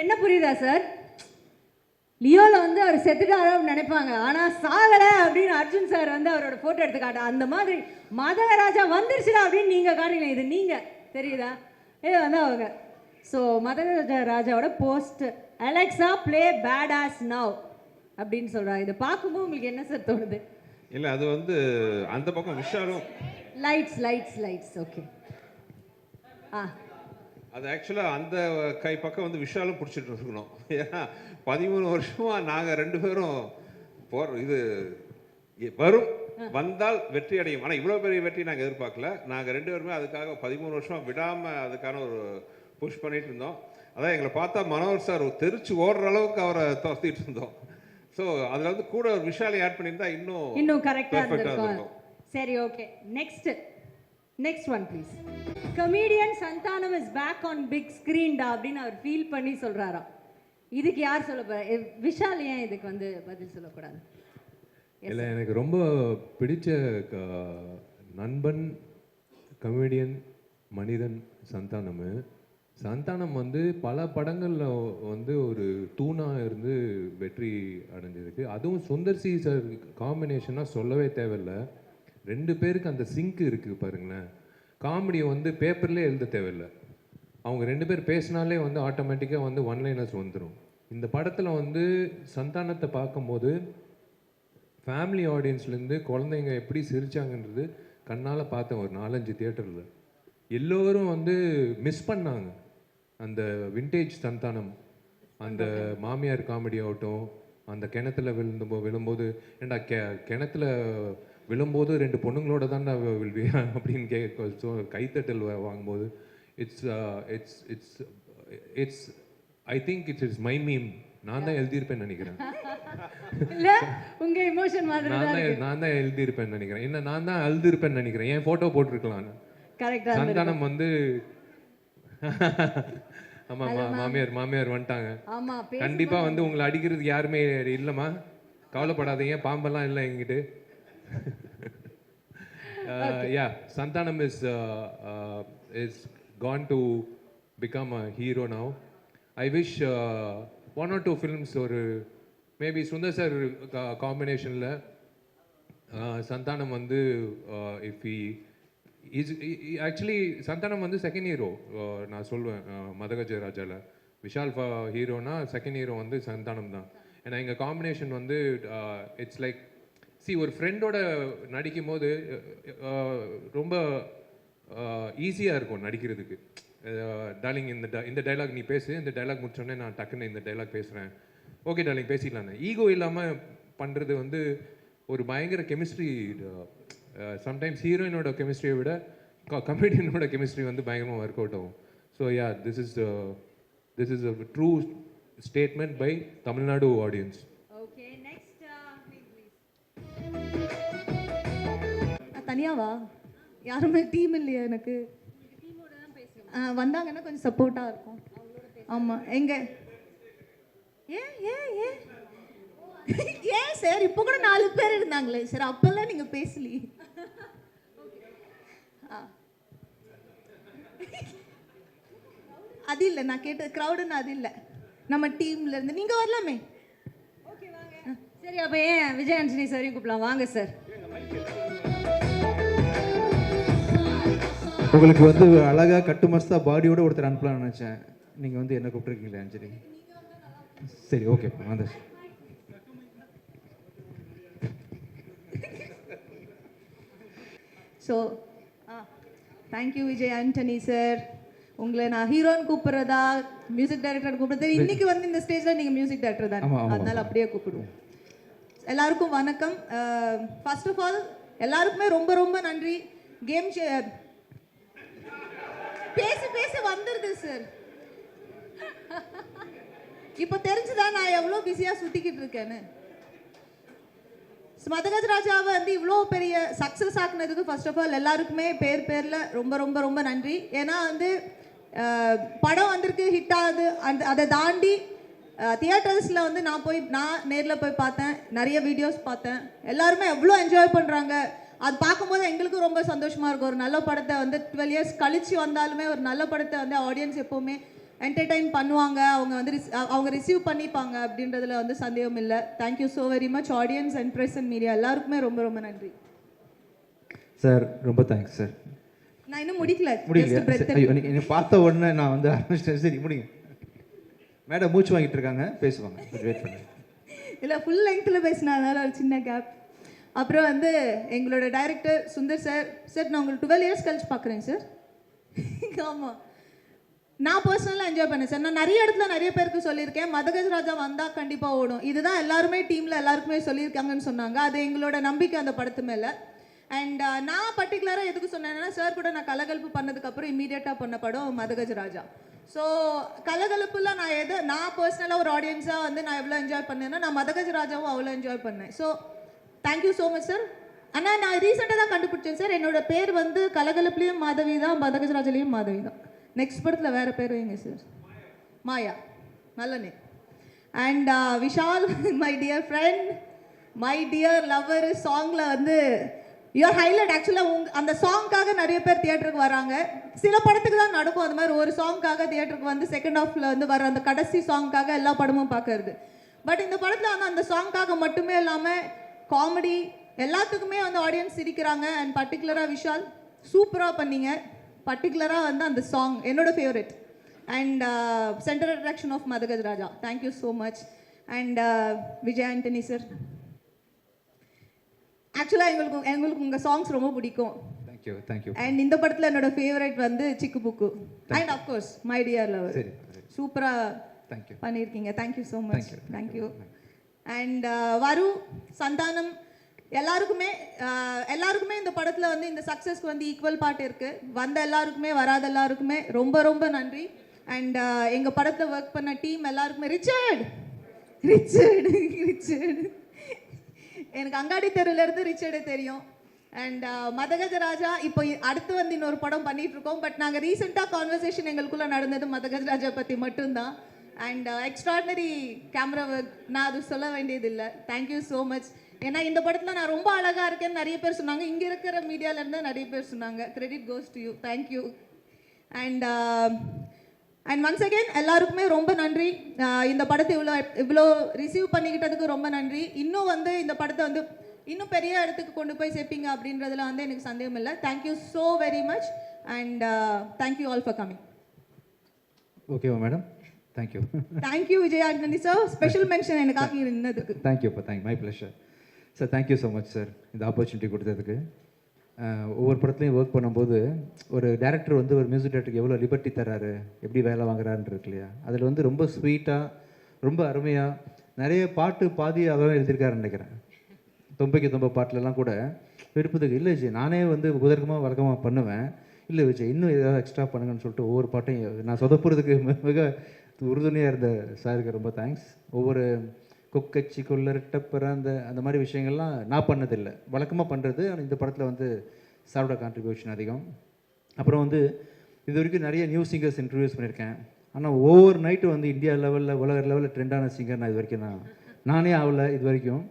என்ன புரியுதா சார்? லியோவில் வந்து அவர் செத்துட்டாரு நினைப்பாங்க, ஆனால் சாகலை அப்படின்னு அர்ஜுன் சார் வந்து அவரோட ஃபோட்டோ எடுத்து காட்ட, அந்த மாதிரி மதகராஜா வந்துருச்சுடா அப்படின்னு நீங்கள் காட்டுறீங்க. இது நீங்கள் தெரியுதா? இது வந்து அவங்க. ஸோ மதகராஜாவோட post, Alexa play bad as now அப்படின்னு சொல்கிறாங்க. இதை பார்க்கும்போது உங்களுக்கு என்ன சார் தோணுது? இல்லை, அது வந்து அந்த பக்கம் விஷாலும் லைட்ஸ் லைட்ஸ் லைட்ஸ் ஓகே. அது ஆக்சுவலாக அந்த கை பக்கம் வந்து விஷாலும் பிடிச்சிட்டு இருக்கணும். ஏன்னா 13 வருஷமாக நாங்கள் 2 பேரும் இது வரும் வந்தால் வெற்றி அடையும். ஆனால் இவ்வளோ பெரிய வெற்றி நாங்கள் எதிர்பார்க்கல. நாங்கள் 2 பேருமே அதுக்காக 13 வருஷமாக விடாமல் அதுக்கான ஒரு புஷ் பண்ணிட்டு இருந்தோம். அதான் எங்களை பார்த்தா மனோகர் சார் தெரிச்சு ஓடுற அளவுக்கு அவரை துரத்திட்டு இருந்தோம். ஸோ அதில் வந்து கூட ஒரு விஷாலை ஆட் பண்ணியிருந்தா இன்னும் கரெக்டாக இருக்கும். சரி, okay. Next one please. Comedian Santhanam is back on big ஸ்க்ரீன்டா அப்படின்னு அவர் ஃபீல் பண்ணி சொல்கிறாராம். இதுக்கு யார் சொல்ல போகிறா? விஷால் ஏன் இதுக்கு வந்து பதில் சொல்லக்கூடாது? இல்லை, எனக்கு ரொம்ப பிடிச்ச நண்பன் கமெடியன் மனிதன் சந்தானம் வந்து பல படங்களில் வந்து ஒரு தூணாக இருந்து வெற்றி அடைஞ்சதுக்கு. அதுவும் சுந்தர் சி சார் காம்பினேஷனாக சொல்லவே தேவையில்லை. 2 பேருக்கு அந்த சிங்க் இருக்குது பாருங்களேன். காமெடியை வந்து பேப்பர்லேயே எழுத தேவையில்லை. அவங்க 2 பேர் பேசினாலே வந்து ஆட்டோமேட்டிக்காக வந்து ஒன்லைனர்ஸ் வந்துடும். இந்த படத்தில் வந்து சந்தானத்தை பார்க்கும்போது ஃபேமிலி ஆடியன்ஸ்லேருந்து குழந்தைங்க எப்படி சிரித்தாங்கன்றது கண்ணால் பார்த்தேன். ஒரு 4-5 தியேட்டரில் எல்லோரும் வந்து மிஸ் பண்ணாங்க அந்த விண்டேஜ் சந்தானம். அந்த மாமியார் காமெடி ஆகட்டும், அந்த கிணத்துல விழும்போது ஏண்டா கிணத்துல விழும்போது 2 பொண்ணுங்களோட தான் விழுவியா அப்படின்னு கைத்தட்டல் வாங்கும்போது it's it's it's it's I think it's it's my meme. நான் தான் எழுதியிருப்பேன்னு நினைக்கிறேன். நான் தான் எழுதியிருப்பேன்னு நினைக்கிறேன். என்ன நான் தான் எழுதியிருப்பேன்னு நினைக்கிறேன். என் ஃபோட்டோ போட்டிருக்கலாம். சந்தானம் வந்து ஆமா, மாமியார் வந்துட்டாங்க. கண்டிப்பா வந்து உங்களை அடிக்கிறதுக்கு யாருமே இல்லைம்மா, கவலைப்படாதீங்க, பாம்பெல்லாம் இல்லை எங்கிட்டு. Yeah, Santanam is gone to become a hero now. I wish 1 or 2 films ஒரு மேபி சுந்தர் சார் காம்பினேஷனில் சந்தானம் வந்து if he ஆக்சுவலி சந்தானம் வந்து செகண்ட் ஹீரோ நான் சொல்லுவேன். மதகஜராஜாவில் விஷால் ஹீரோனா செகண்ட் ஹீரோ வந்து சந்தானம் தான். ஏன்னா எங்கள் காம்பினேஷன் வந்து இட்ஸ் லைக் ஒரு ஃப்ரெண்டோட நடிக்கும் போது ரொம்ப ஈஸியாக இருக்கும் நடிக்கிறதுக்கு. டார்லிங் இந்த டைலாக் நீ பேசு, இந்த டைலாக் முடிச்சோடனே நான் டக்குன்னு இந்த டைலாக் பேசுகிறேன், ஓகே டார்லிங் பேசிடலான்னு. ஈகோ இல்லாமல் பண்ணுறது வந்து ஒரு பயங்கர கெமிஸ்ட்ரி. சம்டைம்ஸ் ஹீரோயினோட கெமிஸ்ட்ரியை விட கமெடியனோட கெமிஸ்ட்ரி வந்து பயங்கரமாக ஒர்க் அவுட் ஆகும். So yeah, this is a true statement by Tamil Nadu audience. தனியாவா? யாருமே டீம் இல்லையா எனக்கு? வந்தாங்கன்னா கொஞ்சம் சப்போர்ட்டாக இருக்கும். ஆமாம். ஏன் சார் இப்போ கூட 4 பேர் இருந்தாங்களே சார், அப்போல்லாம் நீங்கள் பேசலையே. அது இல்லை, நான் கேட்ட க்ரௌடுன்னு அது இல்லை. நம்ம டீம்ல இருந்து நீங்கள் வரலாமே. ஓகே வாங்க. சரி, அப்போ ஏன் விஜய் ஆண்டனி சாரையும் கூப்பிடலாம். வாங்க சார். உங்களுக்கு வந்து அழகாக கட்டு மஸ்தா பாடியோட ஒருத்தர் அனுப்பலாம்னு நினச்சேன். நீங்கள் வந்து என்ன கூப்பிட்டுருக்கீங்களே அஞ்சலி. சரி, ஓகே வாங்க. So thank you Vijay Antony sir. உங்களை நான் ஹீரோன்னு கூப்பிட்றதா மியூசிக் டைரக்டர் கூப்பிட்றது, இன்னைக்கு வந்து இந்த ஸ்டேஜில் நீங்கள் மியூசிக் டைரக்டர் தான், அதனால அப்படியே கூப்பிடுவோம். எல்லாருக்கும் வணக்கம். ஃபர்ஸ்ட் ஆஃப் ஆல் எல்லாருக்குமே ரொம்ப ரொம்ப நன்றி. கேம் பேசி வந்துடுது சார். இப்போ தெரிஞ்சுதான் நான் எவ்வளோ பிஸியாக சுற்றிக்கிட்டு இருக்கேன்னு. மதகஜராஜாவை வந்து இவ்வளோ பெரிய சக்ஸஸ் ஆக்குனதுக்கு ஃபர்ஸ்ட் ஆஃப் ஆல் எல்லாருக்குமே பேரில் ரொம்ப ரொம்ப ரொம்ப நன்றி. ஏன்னா வந்து படம் வந்திருக்கு, ஹிட் ஆகுது, அதை தாண்டி தியேட்டர்ஸில் வந்து நான் நேரில் போய் பார்த்தேன், நிறைய வீடியோஸ் பார்த்தேன். எல்லாருமே எவ்வளோ என்ஜாய் பண்ணுறாங்க. அது பார்க்கும்போது எங்களுக்கும் ரொம்ப சந்தோஷமாக இருக்கும். ஒரு நல்ல படத்தை வந்து 12 இயர்ஸ் கழித்து வந்தாலுமே ஒரு நல்ல படத்தை வந்து ஆடியன்ஸ் எப்போவுமே என்டர்டெயின் பண்ணுவாங்க, அவங்க வந்து அவங்க ரிசீவ் பண்ணிப்பாங்க அப்படின்றதுல வந்து சந்தேகம் இல்லை. Thank you so very much audience and press and media எல்லாருக்குமே ரொம்ப ரொம்ப நன்றி சார் ரொம்ப தேங்க்ஸ் சார். நான் இன்னும் முடிக்கல. முடியல. ஐயோ நீங்கள் பார்த்த உடனே நான் வந்து ஆரம்பிச்சிட்டேன். சரி முடிங்க. மேடம் மூச்சு வாங்கிட்டு இருக்காங்க, பேசுவாங்க, கொஞ்சம் வெயிட் பண்ணுங்க. இல்லை ஃபுல் லெங்க்த்தில் பேசினதுனால ஒரு சின்ன கேப். அப்புறம் வந்து எங்களோட டைரக்டர் சுந்தர் சார். சார் நான் உங்களுக்கு 12 இயர்ஸ் கழிச்சு பார்க்குறேன் சார். ஆமாம், நான் பர்சனலாக என்ஜாய் பண்ணேன் சார். நான் நிறைய இடத்துல நிறைய பேருக்கு சொல்லியிருக்கேன், மதகஜ ராஜா வந்தால் கண்டிப்பாக ஓடும். இதுதான் எல்லாருமே டீமில் எல்லாருக்குமே சொல்லியிருக்காங்கன்னு சொன்னாங்க. அது எங்களோட நம்பிக்கை அந்த படத்து மேலே. அண்ட் நான் பர்டிகுலராக எதுக்கு சொன்னேன்னா, சார் கூட நான் கலகலப்பு பண்ணதுக்கப்புறம் இம்மீடியட்டாக பண்ண படம் மதகஜ ராஜா. ஸோ கலகலப்புல நான் பர்சனலாக ஒரு ஆடியன்ஸாக வந்து நான் எவ்வளோ என்ஜாய் பண்ணேன்னா, நான் மதகஜ ராஜாவும் அவ்வளோ என்ஜாய் பண்ணேன். So thank you so much sir. ஆனால் நான் ரீசெண்டாக தான் கண்டுபிடிச்சேன் சார், என்னோட பேர் வந்து கலகலப்புலேயும் மாதவி தான், மதகஜ ராஜாலையும் மாதவி தான். நெக்ஸ்ட் படத்தில் வேறு பேர் வைங்க சார். மாயா, நல்ல name. And Vishal, my dear friend, my dear lover, சாங்கில் வந்து யுவர் ஹைலைட். ஆக்சுவலாக அந்த சாங்க்காக நிறைய பேர் தியேட்டருக்கு வராங்க. சில படத்துக்கு தான் நடக்கும் அது மாதிரி, ஒரு சாங்க்காக தியேட்டருக்கு வந்து செகண்ட் ஹாஃபில் வந்து வர அந்த கடைசி சாங்க்காக எல்லா படமும் பார்க்கறது. பட் இந்த படத்தில் வந்து அந்த சாங்க்காக மட்டுமே இல்லாமல் காமெடி எல்லாத்துக்குமே வந்து ஆடியன்ஸ் சிரிக்கிறாங்க. அண்ட் பர்டிகுலராக விஷால் சூப்பராக பண்ணீங்க. பர்டிகுலராக வந்து அந்த சாங் என்னோட favourite. And centre attraction of Madhagaja Raja. Thank you so much. And Vijay Antony sir, ஆக்சுவலாக எங்களுக்கு உங்கள் சாங்ஸ் ரொம்ப பிடிக்கும். Thank you thank you. அண்ட் இந்த படத்தில் என்னோட ஃபேவரட் வந்து Chikku Bukku and of course my dear lover. சூப்பராக தேங்க்யூ பண்ணியிருக்கீங்க. Thank you so much. Thank you. And Varu, Santhanam எல்லாருக்குமே இந்த படத்தில் வந்து இந்த சக்ஸஸ்க்கு வந்து ஈக்குவல் பார்ட் இருக்குது. வந்த எல்லாருக்குமே வராத எல்லாருக்குமே ரொம்ப ரொம்ப நன்றி. அண்ட் எங்கள் படத்தில் ஒர்க் பண்ண டீம் எல்லாருக்குமே ரிச்சர்டு எனக்கு அங்காடி தெருவிலேருந்து ரிச்சர்டு தெரியும். அண்ட் மதகஜ ராஜா இப்போ அடுத்து வந்து இன்னொரு படம் பண்ணிட்டு இருக்கோம். பட் நாங்கள் ரீசெண்டாக கான்வர்சேஷன் எங்களுக்குள்ளே நடந்தது மதகஜ ராஜா பற்றி மட்டும்தான். அண்ட் எக்ஸ்ட்ராடினரி கேமரா ஒர்க், நான் அது சொல்ல வேண்டியதில்லை. Thank you so much. ஏன்னா இந்த படத்தில் நான் ரொம்ப அழகாக இருக்கேன்னு நிறைய பேர் சொன்னாங்க. இங்கே இருக்கிற மீடியாவிலேருந்து நிறைய பேர் சொன்னாங்க. Credit goes to you. Thank you. And once again எல்லாருக்குமே ரொம்ப நன்றி. இந்த படத்தை இவ்வளோ ரிசீவ் பண்ணிக்கிட்டதுக்கு ரொம்ப நன்றி. இன்னும் வந்து இந்த படத்தை வந்து இன்னும் பெரிய இடத்துக்கு கொண்டு போய் சேர்ப்பீங்க அப்படின்றதுல வந்து எனக்கு சந்தேகம் இல்லை. Thank you so very much. And thank you all for coming. ஓகேவா madam? Thank you. Thank you Vijay Antony sir. Special mention எனக்காக நின்னதுக்கு. தேங்க்யூப்பா. My pleasure sir. Thank you so much sir இந்த ஆப்பர்ச்சுனிட்டி கொடுத்ததுக்கு. ஒவ்வொரு படத்துலையும் ஒர்க் பண்ணும்போது ஒரு டேரக்டர் வந்து ஒரு மியூசிக் டேரக்டருக்கு எவ்வளோ லிபர்ட்டி தராரு, எப்படி வேலை வாங்குறாருன்னு இருக்கு இல்லையா? அதில் வந்து ரொம்ப ஸ்வீட்டாக, ரொம்ப அருமையாக நிறைய பாட்டு பாதி அவன் எழுதியிருக்காருன்னு நினைக்கிறேன். தொம்பைக்கு தொம்ப பாட்டிலலாம் கூட விருப்பத்துக்கு இல்லை விஜய், நானே வந்து வழக்கமாக பண்ணுவேன், இல்லை விஜய் இன்னும் ஏதாவது எக்ஸ்ட்ரா பண்ணுங்கன்னு சொல்லிட்டு ஒவ்வொரு பாட்டையும் நான் சொதப்புறதுக்கு மிக உறுதுணையாக இருந்த சாருக்கு ரொம்ப தேங்க்ஸ். ஒவ்வொரு கொக்கச்சி கொள்ளரட்டப்புற அந்த மாதிரி விஷயங்கள்லாம் நான் பண்ணதில்லை, வழக்கமாக பண்ணுறது. ஆனால் இந்த படத்தில் வந்து சாரோட கான்ட்ரிபியூஷன் அதிகம். அப்புறம் வந்து இது வரைக்கும் நிறைய நியூ சிங்கர்ஸ் இன்ட்ரடியூஸ் பண்ணியிருக்கேன். ஆனால் ஒவ்வொரு நைட்டு வந்து இந்தியா லெவலில் உலக லெவலில் ட்ரெண்டான சிங்கர் நான் இது வரைக்கும் நானே ஆகலை. இது வரைக்கும்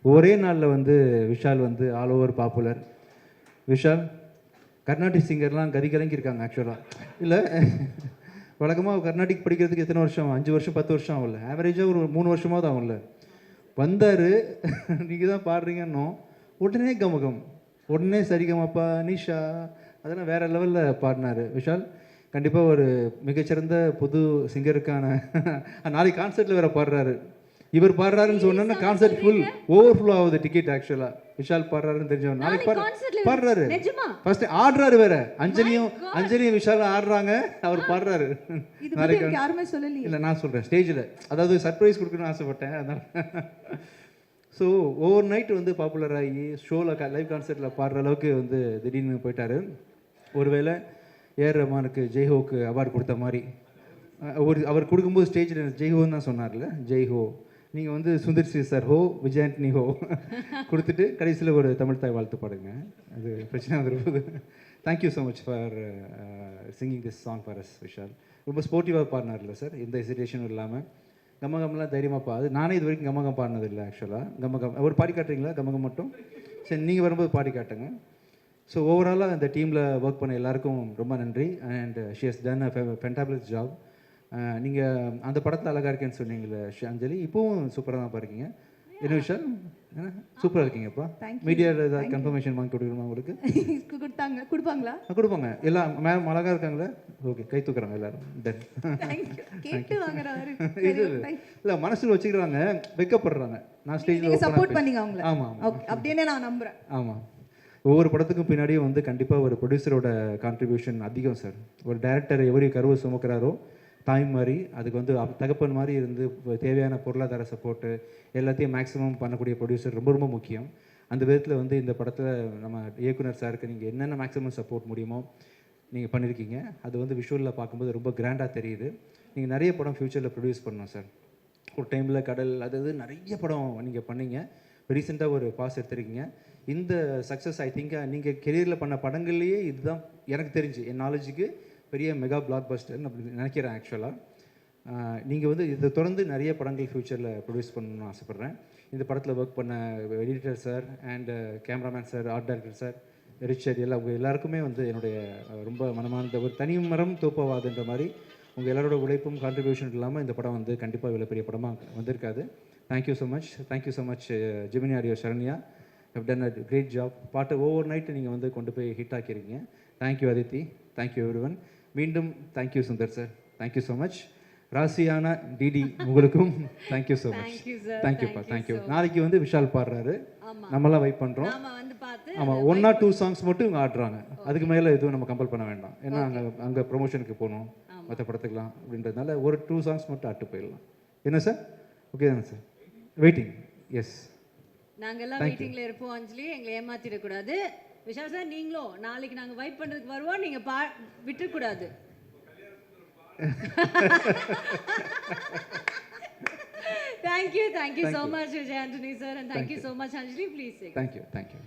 ஒரே நாளில் வந்து விஷால் வந்து all over popular. Vishal Carnatic சிங்கர்லாம் கலங்கியிருக்காங்க ஆக்சுவலாக. இல்லை வழக்கமாக கர்நாடிக் படிக்கிறதுக்கு எத்தனை வருஷம்? 5 வருஷம் 10 வருஷம் ஆகல, ஆவரேஜாக ஒரு 3 வருஷமாவது ஆகும்ல. வந்தார், நீங்கள் தான் பாடுறீங்கன்னோ உடனே கமகம், உடனே சரிகமப்பா நிஷா அதெல்லாம் வேறு லெவலில் பாடினார் விஷால். கண்டிப்பாக ஒரு மிகச்சிறந்த புது சிங்கருக்கான நாளைக்கு கான்சர்ட்டில் வேறு பாடுறாரு. இவர் பாடுறாருன்னு சொன்னா கான்சர்ட் ஃபுல் ஓவர்ஃப்ளோ ஆகுது டிக்கெட். ஆக்சுவலாக விஷால் பாடுறாருன்னு தெரிஞ்சவன் நாளைக்கு பாடுறாரு. ஃபர்ஸ்ட் ஆடுறாரு வேற, அஞ்சலியும் விஷாலும் ஆடுறாங்க, அவர் பாடுறாரு நாளைக்கு. யாருமே சொல்லல. இல்லை நான் சொல்கிறேன் ஸ்டேஜில், அதாவது சர்ப்ரைஸ் கொடுக்கணும்னு ஆசைப்பட்டேன் அதனால. ஸோ ஓவர் நைட் வந்து பாப்புலர் ஆகி ஷோவில் லைவ் கான்சர்ட்டில் பாடுற அளவுக்கு வந்து திடீர்னு போயிட்டாரு. ஒருவேளை ஏஆர் ரஹ்மானுக்கு ஜெய்ஹோக்கு அவார்டு கொடுத்த மாதிரி அவர் கொடுக்கும்போது ஸ்டேஜில் ஜெய்ஹோன்னு தான் சொன்னார்ல, ஜெய்ஹோ. நீங்கள் வந்து சுந்தர் சி சார் ஹோ, விஜய் ஆண்டனி ஹோ கொடுத்துட்டு கடைசியில் ஒரு தமிழ் தாய் வாழ்த்து பாடுங்க, அது பிரச்சனை வந்துருக்குது. Thank you so much for singing this song for us Vishal. ரொம்ப ஸ்போர்ட்டிவாக பாடினார்ல சார், எந்த ஹெசிடேஷனும் இல்லாமல். கமகம்லாம் தைரியமாக அது நானே இது வரைக்கும் கமகம் பாடினதில்லை ஆக்சுவலாக. கமகம் ஒரு பாடி காட்டுறீங்களா? கமகம் மட்டும் சரி, நீங்கள் வரும்போது பாடி காட்டுங்க. ஸோ ஓவராலாக அந்த டீமில் ஒர்க் பண்ண எல்லாருக்கும் ரொம்ப நன்றி. And she has done a ஃபென்டாபிளஸ் job. நீங்கள் அந்த படத்தில் அழகாக இருக்கேன்னு சொன்னீங்களே அஞ்சலி, இப்போவும் சூப்பராக தான் இருக்கீங்க. என்ன விஷயம் சூப்பராக இருக்கீங்கப்பா. Thank you. மீடியா ஏதாவது கன்ஃபர்மேஷன் வாங்கி கொடுக்கணுமா உங்களுக்கு? கொடுப்பாங்களா? கொடுப்பாங்க. எல்லாம் மேம் அழகாக இருக்காங்களே, ஓகே கை தூக்குறாங்க எல்லாரும். டன். கேட்டு வாங்குறாரு. இல்லை மனசில் வச்சுக்கிறாங்க, வெக்கப்படுறாங்க. நான் ஸ்டேஜில் சப்போர்ட் பண்ணீங்க அவங்கள. ஆமாம் அப்படியே நான் நம்புறேன். ஆமாம். ஒவ்வொரு படத்துக்கும் பின்னாடியும் வந்து கண்டிப்பாக ஒரு ப்ரொடியூசரோட கான்ட்ரிபியூஷன் அதிகம் சார். ஒரு டைரக்டர் எவரி கருவை சுமக்கிறாரோ தாய் மாதிரி, அதுக்கு வந்து தகப்பன் மாதிரி இருந்து தேவையான பொருளாதார சப்போர்ட்டு எல்லாத்தையும் மேக்ஸிமம் பண்ணக்கூடிய ப்ரொடியூசர் ரொம்ப ரொம்ப முக்கியம். அந்த விதத்தில் வந்து இந்த படத்தில் நம்ம இயக்குனர் சாருக்கு நீங்கள் என்னென்ன மேக்ஸிமம் சப்போர்ட் முடியுமோ நீங்கள் பண்ணியிருக்கீங்க. அது வந்து விஷுவலில் பார்க்கும்போது ரொம்ப கிராண்டாக தெரியுது. நீங்கள் நிறைய படம் ஃப்யூச்சரில் ப்ரொடியூஸ் பண்ணணும் சார். ஒரு டைமில் கடல் அதாவது நிறைய படம் நீங்கள் பண்ணீங்க. ரீசெண்டாக ஒரு பாஸ் எடுத்திருக்கீங்க. இந்த சக்ஸஸ் ஐ திங்க் நீங்கள் கெரியரில் பண்ண படங்கள்லேயே இதுதான் எனக்கு தெரிஞ்சு, என் நாலேஜுக்கு பெரிய மெகா பிளாக் பஸ்டர்னு அப்படி நினைக்கிறேன் ஆக்சுவலாக. நீங்கள் வந்து இதை தொடர்ந்து நிறைய படங்கள் ஃப்யூச்சரில் ப்ரொடியூஸ் பண்ணணும்னு ஆசைப்பட்றேன். இந்த படத்தில் ஒர்க் பண்ண editor sir and cameraman sir, art director sir, Richard எல்லாம் உங்கள் எல்லாருக்குமே வந்து என்னுடைய ரொம்ப மனமார்ந்த ஒரு தனி மரம் தோப்பவாதுன்ற மாதிரி உங்கள் எல்லாரோட உழைப்பும் கான்ட்ரிபியூஷன் இல்லாமல் இந்த படம் வந்து கண்டிப்பாக இவ்வளோ பெரிய படமாக வந்திருக்காது. Thank you so much. Thank you so much Gemini audio Saranya, have done a great job. பாட்டு ஓவர் நைட்டு நீங்கள் வந்து கொண்டு போய் ஹிட் ஆக்கியிருக்கீங்க. Thank you Aditi, thank you everyone. மீண்டும் thank you Sundar sir, thank you so much. ராசியான டிடி உங்களுக்கும் தேங்க்யூ ஸோ மச். தேங்க்யூப்பா, தேங்க்யூ. நாளைக்கு வந்து விஷால் பாடுறாரு, நம்மளாம் வெயிட் பண்ணுறோம். ஆமாம், 1 or 2 சாங்ஸ் மட்டும் இவங்க ஆடுறாங்க. அதுக்கு மேலே எதுவும் நம்ம கம்பல் பண்ண வேண்டாம். ஏன்னா அங்கே ப்ரொமோஷனுக்கு போகணும், மற்ற படத்துக்கலாம் அப்படின்றதுனால ஒரு 2 சாங்ஸ் மட்டும் ஆட்டு போயிடலாம். என்ன சார்? ஓகே தானே சார்? வெயிட்டிங். எஸ், நாங்கெல்லாம் மீட்டிங்ல இருப்போம் அஞ்சலி, எங்களை ஏமாத்திடக்கூடாது. விஷால் சார் நீங்களும் நாளைக்கு நாங்கள் வெயிட் பண்ணுறதுக்கு வருவோம், நீங்கள் விட்டுக்கூடாது. Thank you so much, Vijay Antony sir, and thank you so much, Anjali. Please say. Thank you.